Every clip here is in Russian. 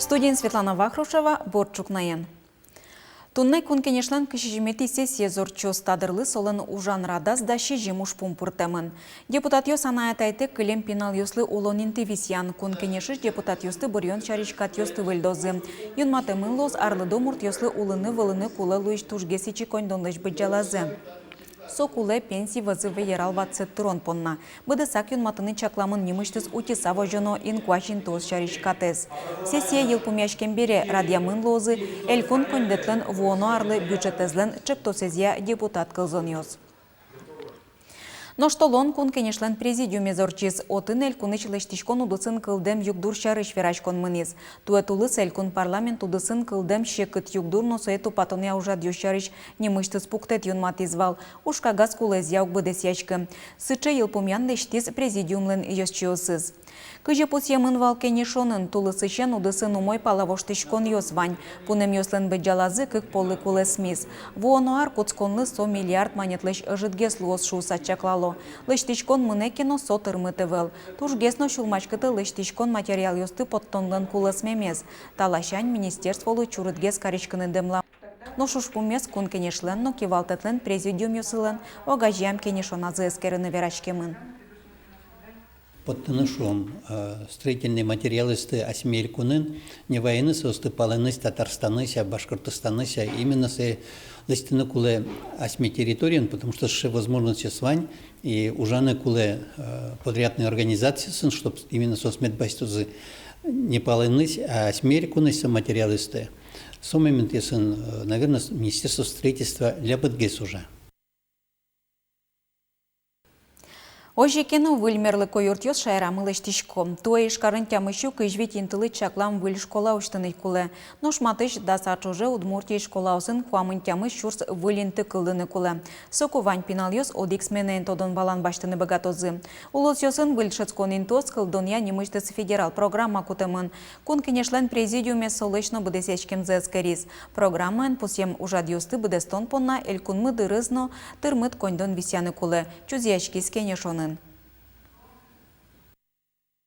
студии Светлана Вахрушева, Борчук Наян. Туннай кункенешлен кишижимети сессия зорчо стадырлы солын ужан радас да шижимуш пумпуртемын. Депутат йос анайтайте кылем пинал йослы улонинти висян кункенешиш депутат йосты бурьон чаричкат йосты выльдозы. Юнматемын лоз арлы домурт йослы улыны вылыны кулы луиш тужгесичи коньдонлыш быджалазы. Сокуле пенсии вызывы ерал 20 трон понна. Быдысак юнматыны чакламын немыштыз утиса вожоно инкуачин тоз чаричкатез. Сессия елпумяшкен бере радиамын лозы элькун кондетлен вуоно арлы бюджетезлен чептосезия депутат кылзон йоз. Но что лон кун кенешлен президиуме зорчиз отын элькуныч лештишкон удысын кылдем югдур шарыш верачкон мынез. Туэтулыс элькун парламент удысын кылдем шекыт югдур носоэту патоня ужад юшарыш немыштыз пуктет юнмат извал. Ушка газ кулез яук быдес ячкы. Сычы елпумян лештиз президиумлен йосчиосыз. Кыже пусьемын вал кенешонын тулысычен удысын умой палавоштышкон йосвань. Пунем йослен быджалазы кык полы кулес мис. Вуонуар куцконлы 100 миллиард манетлыш жидгес луос шуса чаклало. Лыштишкон мынекино сотыр мытывел. Тужгесно шулмачкыты лыштишкон материал йосты подтонлын кулес мемез. Талашань министерстволы чурытгес каричкыны демла. Но шушпумес кун кенешлен, но кивалтетлен президиум йосылен, огажьям кенешоназы эскерыны верачкемын. Подтанышом строительные материалы сты осьмель кунын, не военные состы палыныс Татарстаныся, Башкортостаныся, именно с листины куле осьми территориен, потому что ще возможности свань и ужаны куле подрядные организации, чтобы именно сосмедбайстузы не палыныс, а осьмель кунысы материалы сты. В том моменте, наверное, Министерство строительства для Бадгес уже. Ожекені выльмерлы койортьос шайрамы лештишко. Туэ ишкарын тямышу кыжвит интылы чаклам выль школа уштыны куле. Но шматыш да сачуже удмуртий школаусын куамын тямыш шурс вылинты кылдыны куле. Соку вань пиналйос одиксменен тодон балан баштыны богатозы. Улосьосын выль шыцконин тоз кылдония немыштыс федерал программа кутымын. Кун кенешлен президиуме солышно быдесечкем зэскерис. Программын пусем ужадьосты быдестон понна элькунмы дырызно тырмыт коньдон висяны куле. Чузяшкис кенешонын.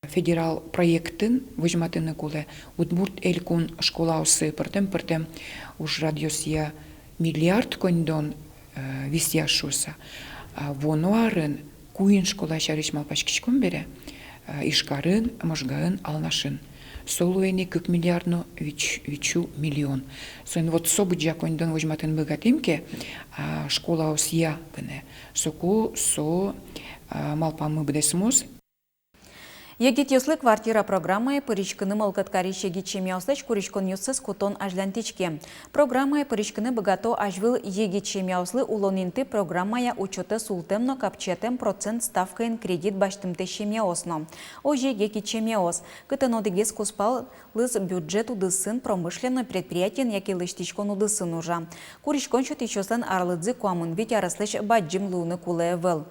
Федерал проекттын выжматыны куле удмурт элькун школаусы пыртем уж радиосия миллиард кондон висяшуса. Вонуарын куин школа шариш малпашкичкон бере ишкарын можгарын алнашын. Солуэни 2 миллиардно вичу миллион. Сон вот собыджа кондон выжматын богатимке школаусия гыне. Соку со малпамы бдесмос. Егит йослы квартира программы пыричкыны малкаткари шегичем яуслыч куричкон йоссыз кутон ажлантичке. Программы пыричкыны богато ажвыл егичем яуслы улонинты программая учеты султемно капчетем процент ставкаен кредит баштымты шемяосно. Оже егичем яос. Кытын одыгес куспал лыз бюджет удысын промышленно предприятиен яки лыштичкон удысын ужа. Куричкон чотичослен арлыдзы куамын вить арыслыч баджим луны кулеевел.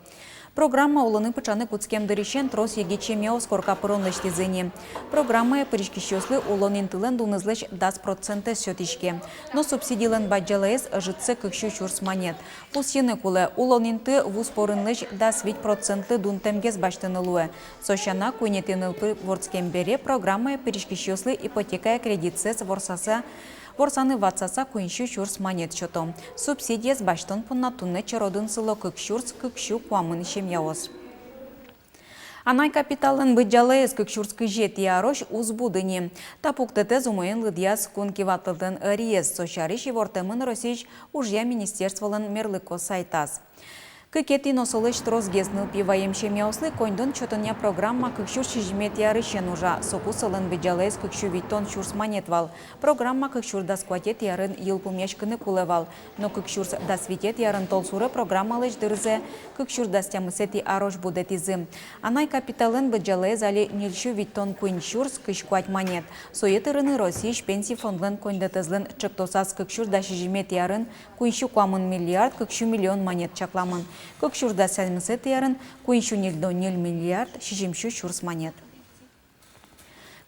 Программа уланы пычаны куцкем дырищен трос егичем яос коркапырон лыштизыни. Программа пыричкищослы улонин тылен дунызлыч 10% сётичке. Но субсидиялен баджалаэс жытсы кыкшу чурс монет. Пусьены куле улонинты вуспорынлыч 10% дун темгез баштыны луэ. Сощана куйнетенылпы ворцкем бере программа пыричкищослы ипотека кредитсес ворсаса Ворсаны ватсаса куиншу чурс монет чотом. Субсидия с баштон пунна тунне чародын сыло кыкшурс кыкшу куамын шемяос. Анай капиталын быджалэс кыкшурс кыжет ярош узбудыни. Тапуктете зумоен лыдьяс кунки ватылдын ыриес. Сочариш и вортемын росич ужья министерстволын мерлыко сайтас. Кыкети носолыш трозгесныл пиваем шемяуслы коньдон чотоня программа кыкшур шижмет ярышен ужа. Соку сылын беджалес кыкшу витон чурс монетвал. Программа кыкшур даскватет ярын елпумешкыны кулевал. Но кыкшурс дасвитет ярын толсуры программалыш дырзе кыкшур дастямысети арош будетизы. Анай капиталын беджалес али нильшу витон куинчурс кышкуать монет. Соетырыны Российш пенсий фондлен коньдетезлен чептосас кыкшур да шижмет ярын куиншу куамын миллиард кыкшу миллион монет чакламын. Кокшурда сәлмісет ярын, куиншу нельдо 0 миллиард, шижимшу чурс монет.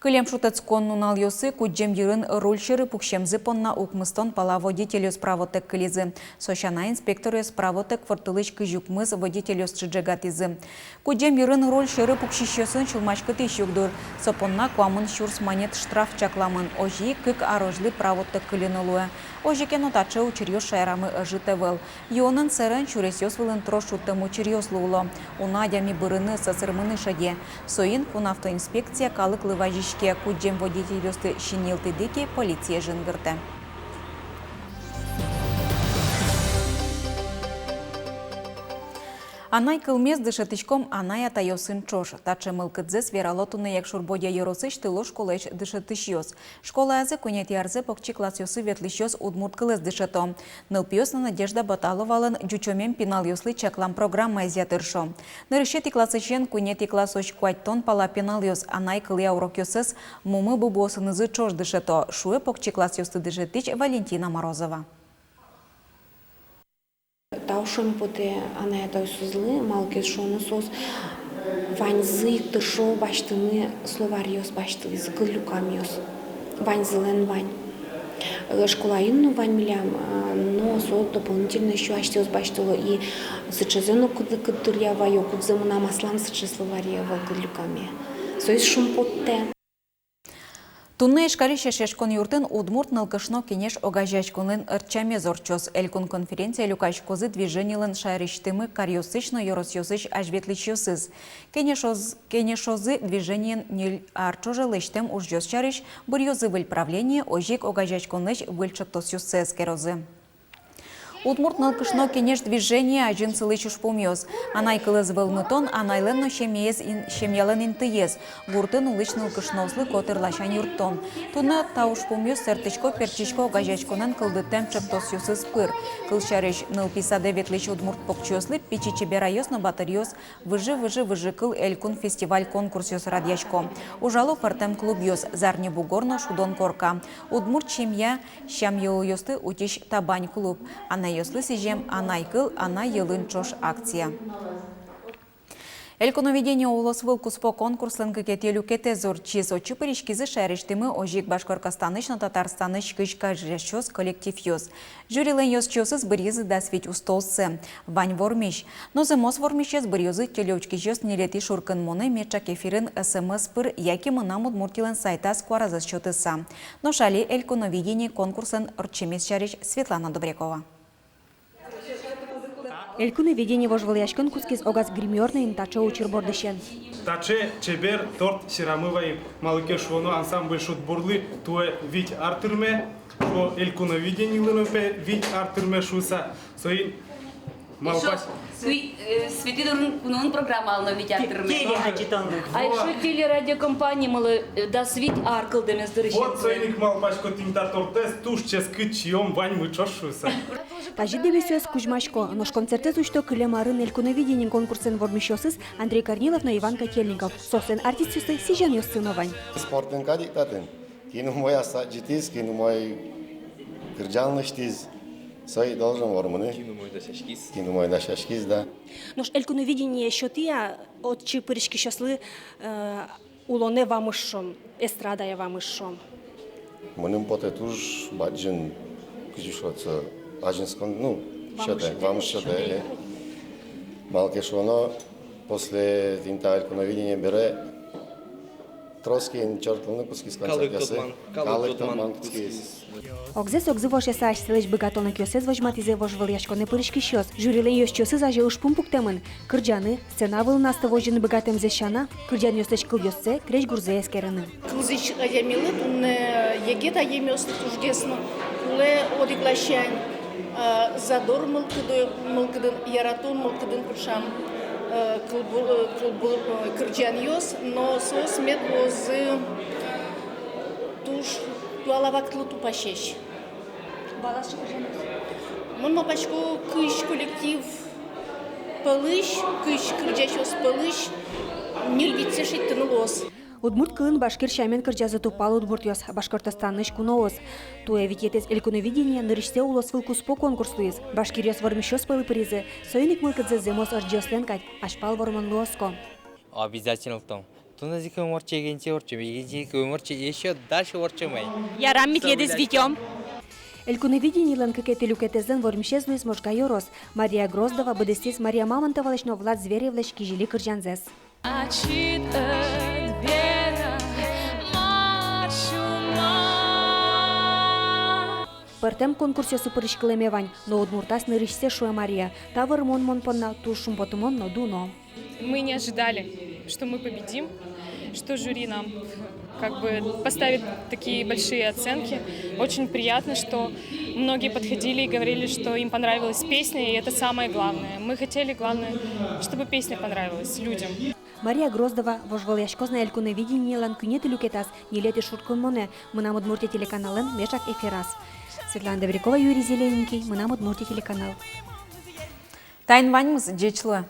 Кылем шутецкон нунал йосы куджем йырын рульшеры пукшемзы понна укмыстон пала водителю справотек кылизы. Сощана инспекторы справотек фортылыч кыжукмыз водителю счыджегатизы. Куджем йырын рульшеры пукшищесын чулмачкы тыщугдур. Сопонна куамын шурс монет штраф чакламын. Ожи кык арожлы правотек кылинылуя. Ожи кенотачы учерьёс шайрамы ыжытывыл. Йонын сырын чуресёс вылын трошуттым учерьёслууло. Унадями бырыны сасырмыны шаге. Соин кунавтоинспекция калык лыважиш куджем водительёсты шинилтыдыки полиция жынгырты. Анай кылмез дышатычком анай атайосын чош. Таче мылкыдзес вералотуны як шурбодя йоросыч тыло школеш дышатычёс. Школа азе кунети арзе покчи класс-йосы ветлищёс удмурт кылыз дышато. Нылпиёсна Надежда Баталовалын джучомем пинал йослы чаклам программа изятыршо. Нырышети классычен кунети классоч куайттон пала пинал йос анай кылыя урок йосыз мумы бубосынызы чош дышато. Шуе покчи класс-йосты дышатыч Валентина Морозова. Таушым поте аная тойсузлы, малкес шоны сос ваньзы тышо баштыны словарьёс баштылыз, гылюкамьёс. Ваньзылен вань. Школаинну вань милям, но со дополнительно еще аштёс баштыло и сычезену кудырья вайо, кудзымына маслам сыче словарья вал гылюкамья. Соис шум потте. Тунне ешкарище шешкон юртын удмурт нылкышно кенеш огажачконлен ырчаме зорчос. Элькун конференция люкачкозы движенийлен шайриштымы карьосычно yorosьосыч ажветличьосыз. Кенешозы движениен нил арчоже лештем ужьос чариш бурьозы выль правление ожик огажачконлеч выльчыктосьосыз керозы. Удмурт нылкышно кенеш движение ажинсылыч ушпумьёс. Анай кылыз вылнытон анайленно шемьялен интыез. Гуртын улыч нылкышнослы котырлашан юрттон. Туна таушпумьёс сертычко перчичко гажачконан кылдытем чыптосьёсыз пыр. Кылшарыш нылписаде ветлич удмурт покчёслы пичичи берайёсно батарьёс выжы кыл элькун фестиваль конкурсьёс радьячко. Ужало партем клубьёс зарни бугорно шудон корка. Удмурт шемья шамьёльёсты утиш табань клуб. Йослы сижем анайкыл, анай йылын чош акция. Эльконоведение улос вылкус по конкурслен кекетелю кете зорчиз очи паришкизы шайриштымы ожик Башкортостаныч Татарстаныч кышка жрящос коллектив йос. Жюрилен йос чосыз бырьызы дасвить устолсы. Вань вормиш. Но зымос вормишес бырьызы телеучки жос нелети шуркын моны мечак эфирын СМС пыр яки мынам удмуртилен сайтас куаразыз чотыса. Но шали эльконоведение конкурслен рчемес шариш Светлана Добрякова. Элькуны ведение вожваляшкан кускиз огаз гримерный таче учербордыщен. Таче чебер торт сирамывай малыке шону ансамбль шут бурлы туе вить артырме шо элькуны ведение лынопе вить артырме шуса соин малпас. Светидорун кунун программа ална вить артырме. А еще телерадиокомпания малы да свит аркл демес дырыщен. Вот соиник малпашко тимта тортес туш чес кычьем вань мы чошуса. Кажи демесёс Кузьмашко, нож концертез учто кылемарын элькуновидение конкурсен вормишёсыз Андрей Корнилов на Иван Котельников. Сослен артистюсы сижен ёс сыновань. Спортен кадиктатын. Кину моя саджитиз, кину мой кырджанлыштиз. Сой должен вормыны. Кину мой дашашкиз, да. Нож элькуновидение шотия от чипырышки шослы улоне вамышшом, эстрадая вамышшом. Мыным поте туж баджин кыжишоца. Ажинском, ну, что-то, вам что-то. Малкешоно после тинта эльконовидения бере троски чертовны пуски с концертясы. Калыктоман кускис. Огзес огзы воше саш селеш богатона кёсез вожматизе вожваляшко не пырышки щёс. Жюрилен ёс чёсы заже уж пумпуктемын. Кырджаны, сцена был насты вожжыны богатым зещана. Кырджан ёстеч кыл ёсце, креш гурзе эскерыны. Кылзыч аямилы, тун егет аемёс тужгесно. Куле одиглашань. Задор мылкыдын, яратун мылкыдын куршам кырджан йос, но сос мет возы туш туалаваклы тупашеш. Балашы кырджан йос? Мон мапачко кыш коллектив пылыш, кыш кырджашос пылыш, нильвицешит тынулос. Удмурт кылын башкир шаймен кырджазы тупал удмурт йос Башкортостанныш куноос. Туя витетес элькуновидение нырыште улос вылкус по конкурсуиз. Башкир йос вормишос пылы призы. Союник мылкыдзе земос арджиослен кать, ашпал ворман луоско. Обязательно в том. Туназик уморче, егенче орчем, егенче уморче, еще дальше орчемай. Я рамит едет витем. Элькуневиденийлан кекети люкетезен вормшезлу из Можга Йорос. Мария Гроздова, Бадестис Мария Мамонтова лачно Влад Зверевлач кижили кырджанзес. Партем конкурсе суперишкилеме вань, но удмуртас нырышсе шуя Мария. Тавр мон понна тушум потумон но дуно. Мы не ожидали, что мы победим, что жюри нам как бы поставит такие большие оценки. Очень приятно, что многие подходили и говорили, что им понравилась песня, и это самое главное. Мы хотели, главное, чтобы песня понравилась людям. Мария Гроздова, вожволяшкозна элькуневиденийлан күнети люкетас, нилети шуткун моне, мынам Удмуртия телеканалын мешак эфирас. Светлана Добрякова, Юрий Зелененький, мынам Удмуртия телеканал. Тайн ваньмыз, джечлы.